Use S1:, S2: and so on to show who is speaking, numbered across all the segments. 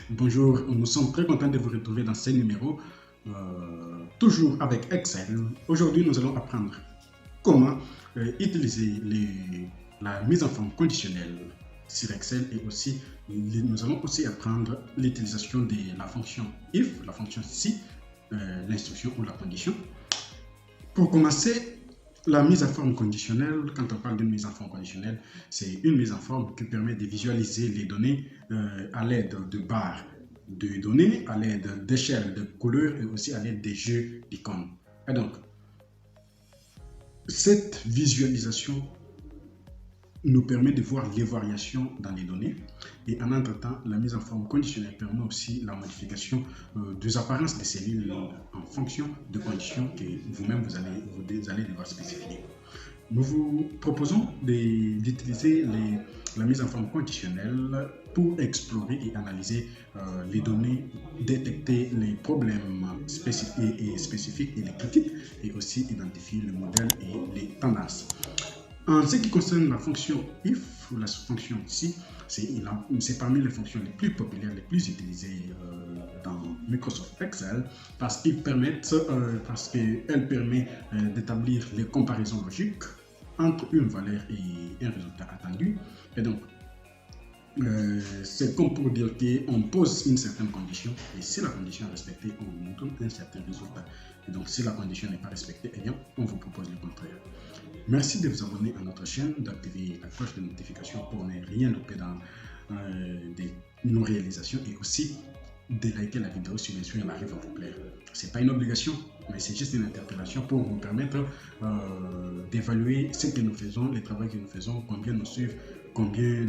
S1: Bonjour, nous sommes très contents de vous retrouver dans ce numéro, toujours avec Excel. Aujourd'hui, nous allons apprendre comment utiliser la mise en forme conditionnelle sur Excel et aussi nous allons aussi apprendre l'utilisation de la fonction if, la fonction si, l'instruction ou la condition. Pour commencer, la mise en forme conditionnelle, quand on parle d'une mise en forme conditionnelle, c'est une mise en forme qui permet de visualiser les données à l'aide de barres de données, à l'aide d'échelles de couleurs et aussi à l'aide des jeux d'icônes. Et donc, cette visualisation nous permet de voir les variations dans les données et en entre-temps, la mise en forme conditionnelle permet aussi la modification des apparences des cellules en fonction de conditions que vous-même vous allez devoir spécifier. Nous vous proposons d'utiliser la mise en forme conditionnelle pour explorer et analyser les données, détecter les problèmes spécifiques et les critiques et aussi identifier le modèle et les tendances. En ce qui concerne la fonction if, ou la fonction si, c'est parmi les fonctions les plus populaires, les plus utilisées dans Microsoft Excel parce qu'elle permet d'établir les comparaisons logiques entre une valeur et un résultat attendu. Et donc, c'est comme pour dire qu'on pose une certaine condition et si la condition est respectée, on donne un certain résultat. Et donc, si la condition n'est pas respectée, eh bien, on vous propose le contraire. Merci de vous abonner à notre chaîne, d'activer la cloche de notification pour ne rien louper dans nos réalisations et aussi de liker la vidéo si bien sûr elle arrive à vous plaire. Ce n'est pas une obligation, mais c'est juste une interpellation pour vous permettre d'évaluer ce que nous faisons, les travaux que nous faisons, combien nous suivent, combien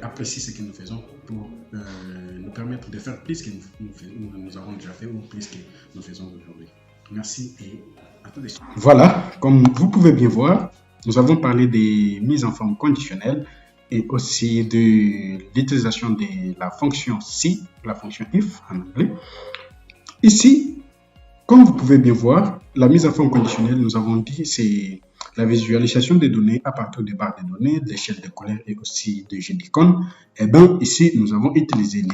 S1: apprécient ce que nous faisons pour nous permettre de faire plus que nous avons déjà fait ou plus que nous faisons aujourd'hui. Merci et à tout de suite. Voilà, comme vous pouvez bien voir, nous avons parlé des mises en forme conditionnelles et aussi de l'utilisation de la fonction si, la fonction if en anglais. Ici, comme vous pouvez bien voir, la mise en forme conditionnelle, nous avons dit, c'est la visualisation des données à partir des barres de données, d'échelles de couleurs et aussi de jeux d'icônes. Et bien, ici, nous avons utilisé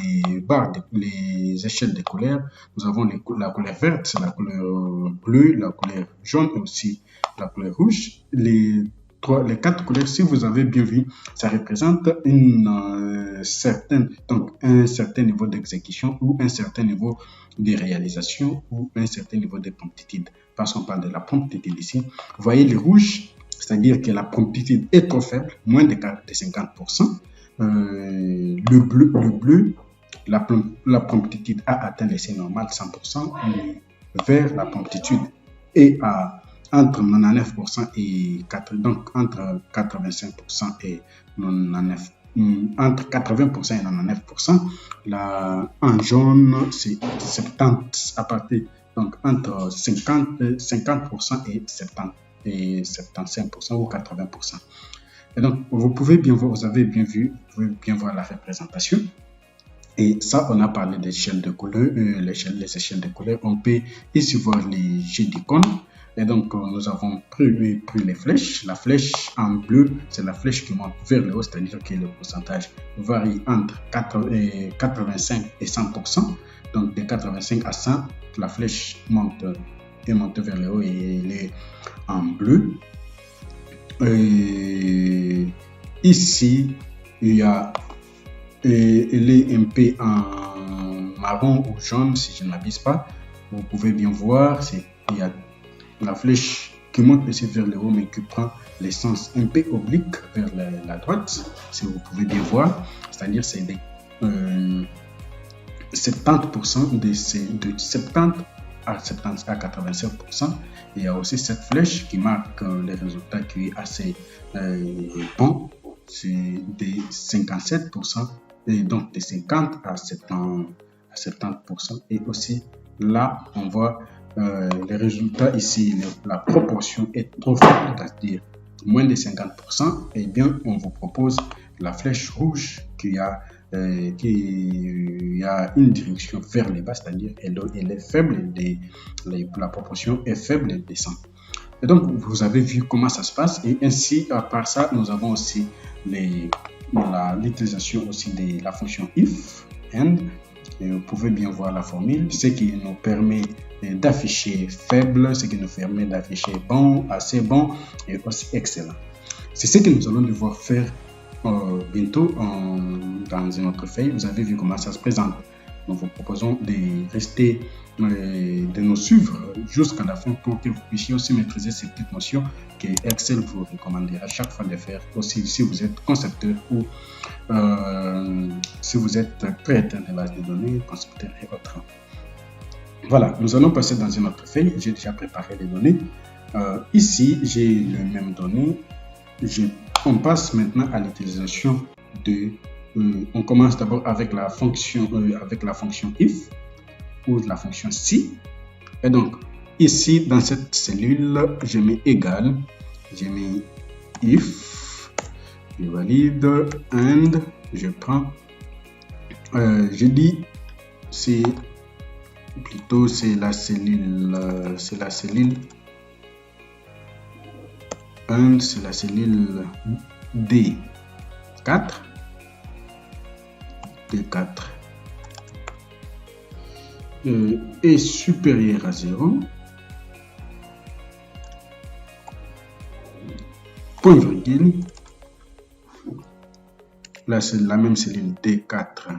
S1: les échelles de couleurs. Nous avons la couleur verte, la couleur bleue, la couleur jaune et aussi la couleur rouge. Les 4 couleurs, si vous avez bien vu, ça représente un certain niveau d'exécution ou un certain niveau de réalisation ou un certain niveau de promptitude. Parce qu'on parle de la promptitude ici. Vous voyez les rouges, c'est-à-dire que la promptitude est trop faible, moins de 50%. Le bleu, la promptitude a atteint les seuils normales 100%. Le vert, la promptitude est entre 99% et donc entre 85% et 99%. Entre 80% et 99%. En jaune, c'est 70 à partir, donc entre 50% et 75% ou 80%. Et donc, vous pouvez bien voir, vous avez bien vu, vous pouvez bien voir la représentation. Et ça, on a parlé des échelles de couleurs, les échelles de couleurs. On peut ici voir les jeux d'icônes. Et donc, nous avons pris les flèches. La flèche en bleu, c'est la flèche qui monte vers le haut, c'est-à-dire que le pourcentage varie entre 85 et 100%. Donc, de 85 à 100, la flèche monte vers le haut et elle est en bleu. Et ici, elle est un peu en marron ou jaune, si je ne m'abuse pas. Vous pouvez bien voir, il y a la flèche qui monte aussi vers le haut, mais qui prend les sens un peu oblique vers la droite, si vous pouvez bien voir. C'est-à-dire c'est 70% de 70 à 87%. Il y a aussi cette flèche qui marque les résultats qui est assez bon. C'est de 57%, et donc de 50 à 70%. Et aussi là, on voit les résultats ici, la proportion est trop faible, c'est-à-dire moins de 50%, et bien on vous propose la flèche rouge qui a une direction vers le bas, c'est-à-dire elle est faible, la proportion est faible et descend. Et donc vous avez vu comment ça se passe, et ainsi à part ça, nous avons aussi l'utilisation aussi de la fonction if, and, Et vous pouvez bien voir la formule, ce qui nous permet d'afficher faible, ce qui nous permet d'afficher bon, assez bon et aussi excellent. C'est ce que nous allons devoir faire bientôt dans une autre feuille. Vous avez vu comment ça se présente. Nous vous proposons de rester, de nous suivre jusqu'à la fin pour que vous puissiez aussi maîtriser ces petites notions que Excel vous recommande à chaque fois de faire, aussi si vous êtes concepteur ou si vous êtes créateur de base de données, concepteur et autres. Voilà, nous allons passer dans une autre feuille. J'ai déjà préparé les données. Ici, j'ai les mêmes données. On passe maintenant à l'utilisation de... on commence d'abord avec la fonction if ou la fonction si. Et donc, ici, dans cette cellule, je mets égal, je mets if, je valide, and, je prends, je dis, c'est la cellule, and, c'est la cellule D4, est supérieur à 0, point virgule, là c'est la même cellule D4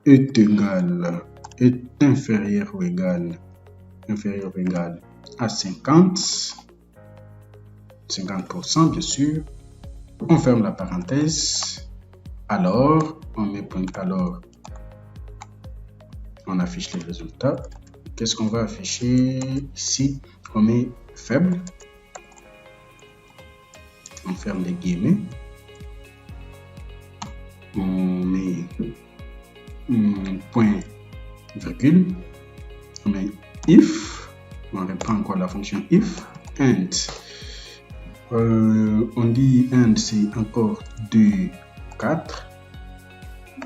S1: est inférieur ou égal à 50% bien sûr. On ferme la parenthèse. Alors, on met point alors. On affiche les résultats. Qu'est-ce qu'on va afficher ici? On met faible. On ferme les guillemets. On met point virgule. On met if. On reprend encore la fonction if. And. On dit and, c'est encore 2, 4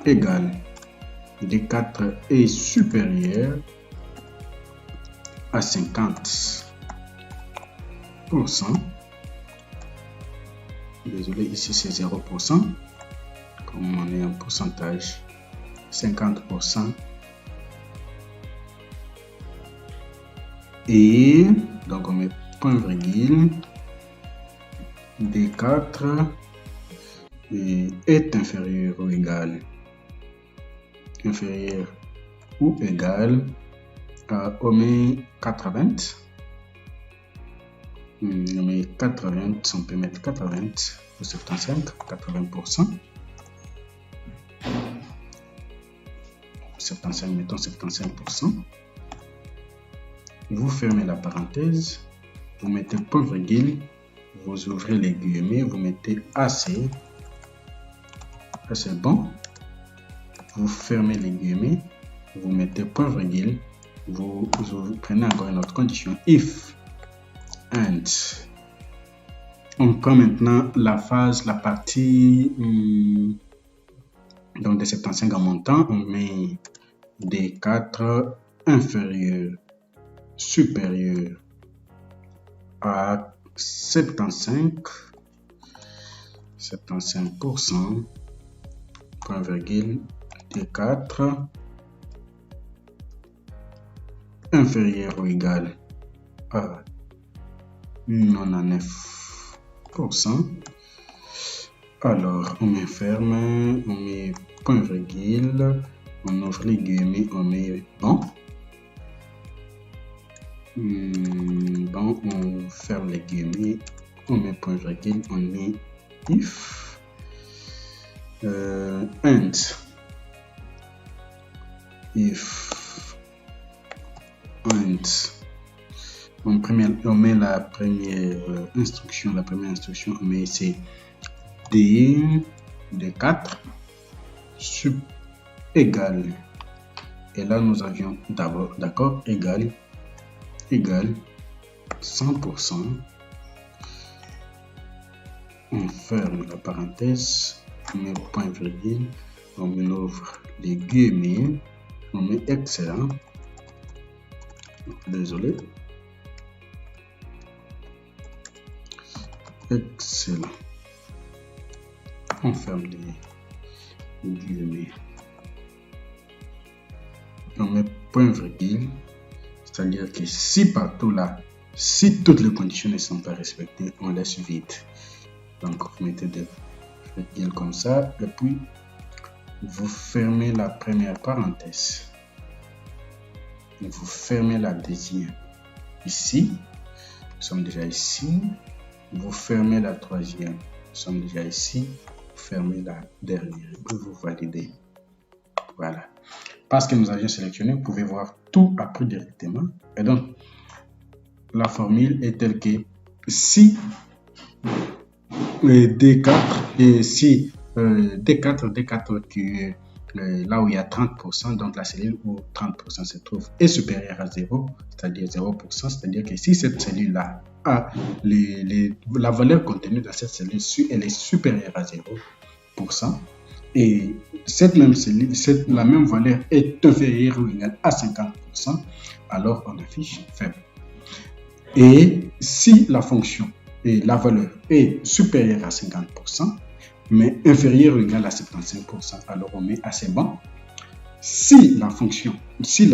S1: égale D4 est supérieur à 50%. Désolé, ici c'est 0%. Comme on est en pourcentage, 50%. Et donc on met point virgule. D4 est inférieur ou égal à on met 80. On met 80, on peut mettre 80 ou 75, 80%. 75, mettons 75%. Vous fermez la parenthèse, vous mettez point virgule, vous ouvrez les guillemets, vous mettez assez bon, vous fermez les guillemets, vous mettez point virgule, vous prenez encore une autre condition, if, and. On prend maintenant la partie donc de 75 en montant, on met D4 inférieur, supérieur à 75%, point virgule, D4 inférieur ou égal à 99%. Alors, on met ferme, on met point virgule, on ouvre les guillemets, on met bon. Bon, on ferme les guillemets, on met point virgule, on met if, and, if, and. On met la première instruction, on met ici D4 sub égal, et là nous avions d'abord, d'accord, égal 100%. On ferme la parenthèse, on met point virgule, on ouvre les guillemets, on met excellent, désolé, excellent. On ferme les guillemets. on met point virgule, c'est-à-dire que si partout là, si toutes les conditions ne sont pas respectées, on laisse vide. Donc vous mettez des virgules comme ça, et puis vous fermez la première parenthèse. Et vous fermez la deuxième. Ici, nous sommes déjà ici. Vous fermez la troisième. Nous sommes déjà ici. Vous fermez la dernière. Et vous validez. Voilà. Parce que nous avions sélectionné, vous pouvez voir tout appris directement. Et donc, la formule est telle que si D4 et si D4 qui est là où il y a 30%, donc la cellule où 30% se trouve est supérieure à 0, c'est-à-dire 0%, c'est-à-dire que si cette cellule-là a la valeur contenue dans cette cellule, elle est supérieure à 0%, et cette même cellule, la même valeur est inférieure ou égale à 50%, alors on affiche faible. Et si la fonction et la valeur est supérieure à 50%, mais inférieure ou égale à 75%, alors on met assez bon. Si la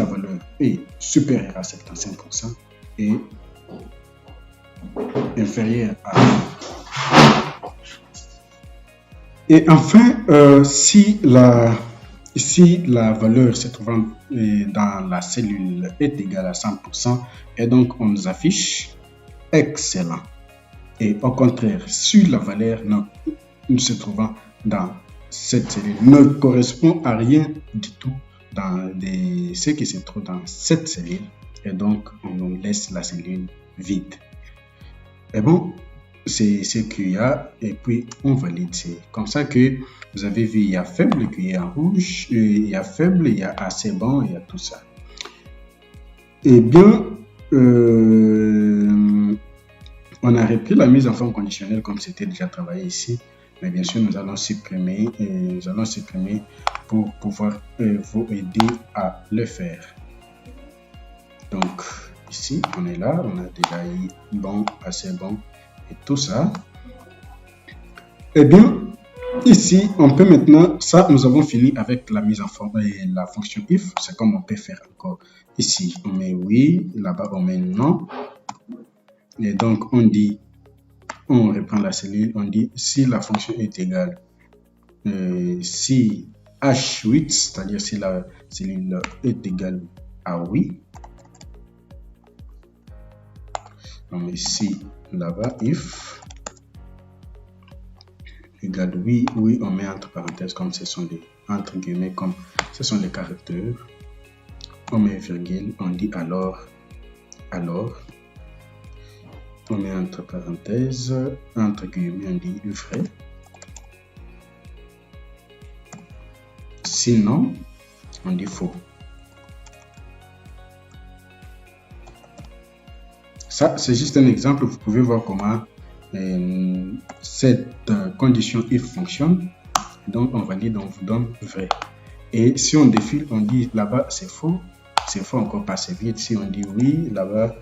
S1: valeur est supérieure à 75% et inférieure à... Et enfin, si la valeur se trouvant dans la cellule est égale à 100%, et donc on nous affiche excellent. Et au contraire, si la valeur se trouvant dans cette cellule ne correspond à rien du tout dans ce qui se trouve dans cette cellule, et donc on nous laisse la cellule vide. Et bon, c'est ce qu'il y a, et puis on valide. C'est comme ça que vous avez vu, il y a faible qui est en rouge, il y a faible, il y a assez bon, il y a tout ça. Eh bien, on a repris la mise en forme conditionnelle comme c'était déjà travaillé ici, mais bien sûr nous allons supprimer pour pouvoir vous aider à le faire. Donc ici on est là, on a déjà eu bon, assez bon et tout ça. Eh bien ici on peut maintenant, ça nous avons fini avec la mise en forme et la fonction if. C'est comme on peut faire encore. Ici on met oui, là-bas on met non. Et donc on dit, on reprend la cellule, on dit si la fonction est égale, si H8, c'est-à-dire si la cellule est égale à oui, on met ici là-bas if égale oui, oui, on met entre parenthèses comme ce sont des entre guillemets, comme ce sont les caractères, on met virgule, on dit alors, on met entre parenthèses, entre guillemets, on dit vrai. Sinon, on dit faux. Ça, c'est juste un exemple. Vous pouvez voir comment cette condition if fonctionne. Donc, on valide, on vous donne vrai. Et si on défile, on dit là-bas, c'est faux encore pas assez vite. Si on dit oui, là-bas,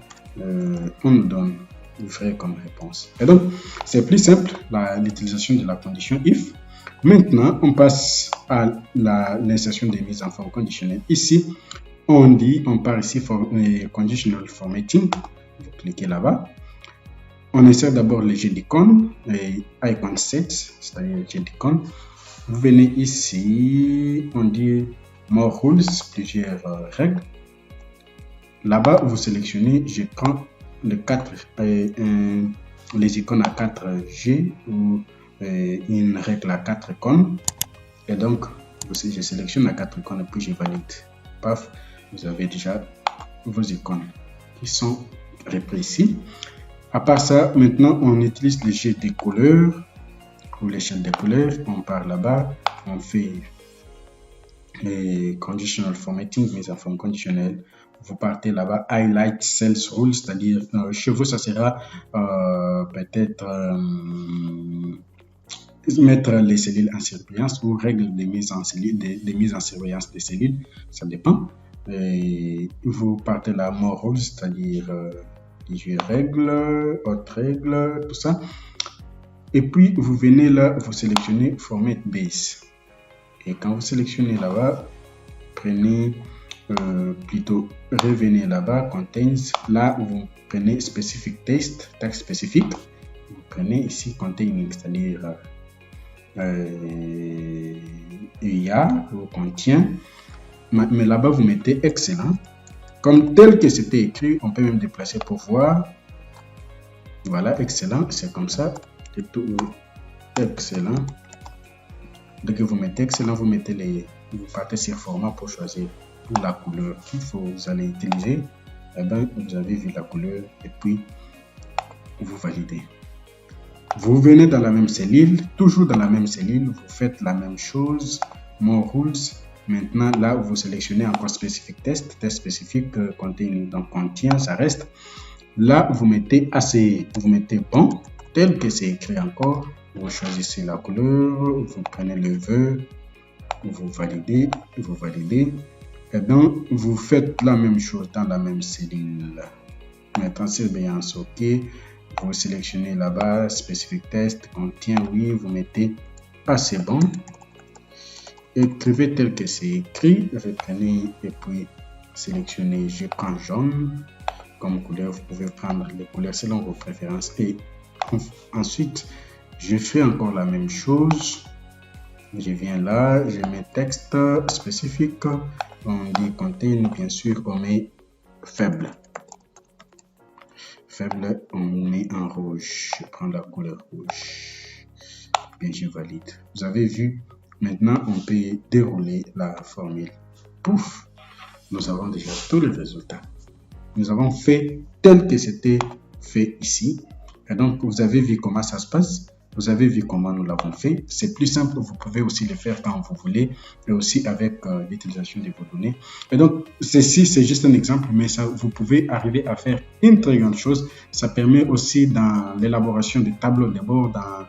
S1: on nous donne vrai comme réponse. Et donc, c'est plus simple l'utilisation de la condition if. Maintenant, on passe à l'insertion des mises en forme conditionnelle. Ici, on part ici conditional formatting. Vous cliquez là-bas. On insère d'abord le JDCon et icon set, c'est-à-dire JDCon. Vous venez ici, on dit more rules, plusieurs règles. Là-bas, vous sélectionnez, je prends les icônes à 4G ou une règle à 4 icônes. Et donc, je sélectionne à 4 icônes et puis je valide. Paf, vous avez déjà vos icônes qui sont repris ici. À part ça, maintenant, on utilise le jet des couleurs ou l'échelle des couleurs. On part là-bas, on fait les conditional formatting, mise en forme conditionnelle. Vous partez là-bas, highlight cells rule, c'est-à-dire chez vous, ça sera peut-être mettre les cellules en surveillance ou règles de mise en surveillance des cellules, ça dépend. Et vous partez là, more rules, c'est-à-dire règles, autres règles, tout ça. Et puis vous venez là, vous sélectionnez format base. Et quand vous sélectionnez là-bas, prenez plutôt revenez là-bas, contains, là vous prenez specific text, tag spécifique, vous prenez ici containing, c'est-à-dire il y a, ou contient, mais là-bas vous mettez excellent, comme tel que c'était écrit, on peut même déplacer pour voir, voilà, excellent, c'est comme ça, c'est tout excellent. Dès que vous mettez excellent, vous mettez vous partez sur format pour choisir la couleur qu'il faut, vous allez utiliser. Et bien, vous avez vu la couleur et puis vous validez. Vous venez dans la même cellule, toujours dans la même cellule, vous faites la même chose, more rules. Maintenant, là, vous sélectionnez encore spécifique test spécifique contient, donc contient, ça reste. Là, vous mettez assez, vous mettez bon, tel que c'est écrit encore. Vous choisissez la couleur, vous prenez le vœu, vous validez, et donc vous faites la même chose dans la même cellule. Maintenant, surveillance OK, vous sélectionnez là-bas, spécifique test, contient, oui, vous mettez assez bon, écrivez tel que c'est écrit, reprenez et puis sélectionnez, je prends jaune comme couleur, vous pouvez prendre les couleurs selon vos préférences et ensuite, je fais encore la même chose. Je viens là, je mets texte spécifique. On dit contain, bien sûr, on met faible. Faible, on met en rouge. Je prends la couleur rouge. Bien, je valide. Vous avez vu, maintenant, on peut dérouler la formule. Pouf, nous avons déjà tous les résultats. Nous avons fait tel que c'était fait ici. Et donc, vous avez vu comment ça se passe. Vous avez vu comment nous l'avons fait. C'est plus simple, vous pouvez aussi le faire quand vous voulez, et aussi avec l'utilisation de vos données. Et donc, ceci, c'est juste un exemple, mais ça, vous pouvez arriver à faire une très grande chose. Ça permet aussi dans l'élaboration des tableaux de bord, dans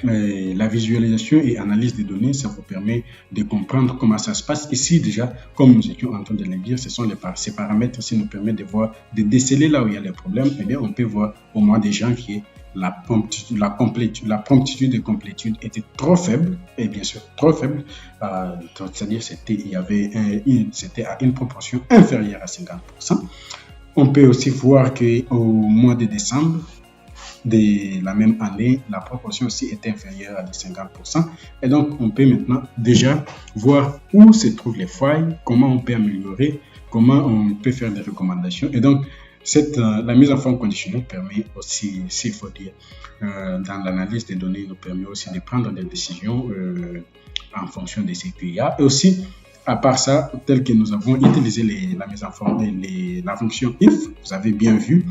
S1: la visualisation et analyse des données, ça vous permet de comprendre comment ça se passe. Ici, déjà, comme nous étions en train de le dire, ces paramètres aussi nous permettent de voir, de déceler là où il y a les problèmes. Eh bien, on peut voir au mois de janvier, la promptitude de complétude était trop faible, et bien sûr trop faible, c'est-à-dire c'était à une proportion inférieure à 50%. On peut aussi voir qu'au mois de décembre de la même année, la proportion aussi est inférieure à 50%. Et donc, on peut maintenant déjà voir où se trouvent les failles, comment on peut améliorer, comment on peut faire des recommandations. Et donc, la mise en forme conditionnelle permet aussi, s'il faut dire, dans l'analyse des données, nous permet aussi de prendre des décisions en fonction de ce qu'il y a. Et aussi, à part ça, tel que nous avons utilisé la mise en forme et la fonction if, vous avez bien vu,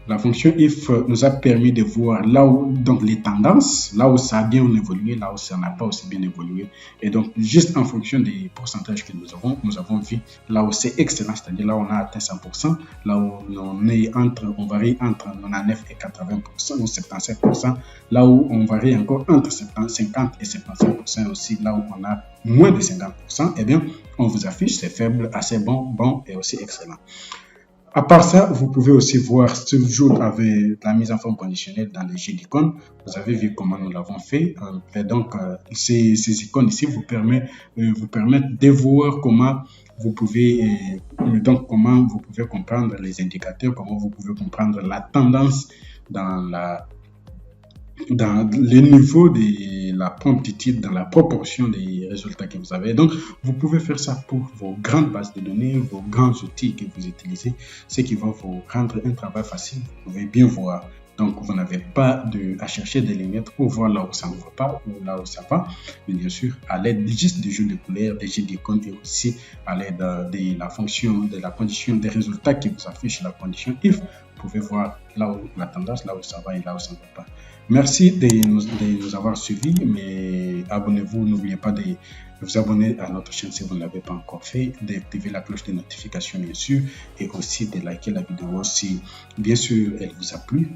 S1: la fonction if nous a permis de voir là où, donc les tendances, là où ça a bien évolué, là où ça n'a pas aussi bien évolué. Et donc, juste en fonction des pourcentages que nous avons vu là où c'est excellent, c'est-à-dire là où on a atteint 100%, là où on varie entre 99 et 80% ou 77%, là où on varie encore entre 50 et 75% aussi, là où on a moins de 50%, eh bien, on vous affiche, c'est faible, assez bon, bon et aussi excellent. À part ça, vous pouvez aussi voir toujours avec la mise en forme conditionnelle dans les jeux d'icônes. Vous avez vu comment nous l'avons fait. Et donc, ces icônes ici vous permettent de voir comment vous pouvez comprendre les indicateurs, comment vous pouvez comprendre la tendance dans le niveau de la promptitude, dans la proportion des résultats que vous avez. Donc, vous pouvez faire ça pour vos grandes bases de données, vos grands outils que vous utilisez, ce qui va vous rendre un travail facile. Vous pouvez bien voir. Donc, vous n'avez pas à chercher des limites pour voir là où ça ne va pas ou là où ça va. Mais bien sûr, à l'aide juste du jeu de couleurs, des jeux d'icônes et aussi à l'aide de la fonction, de la condition des résultats qui vous affichent la condition if, vous pouvez voir là où la tendance, là où ça va et là où ça ne va pas. Merci de nous avoir suivis, mais abonnez-vous, n'oubliez pas de vous abonner à notre chaîne si vous ne l'avez pas encore fait, d'activer la cloche de notification bien sûr, et aussi de liker la vidéo si bien sûr elle vous a plu.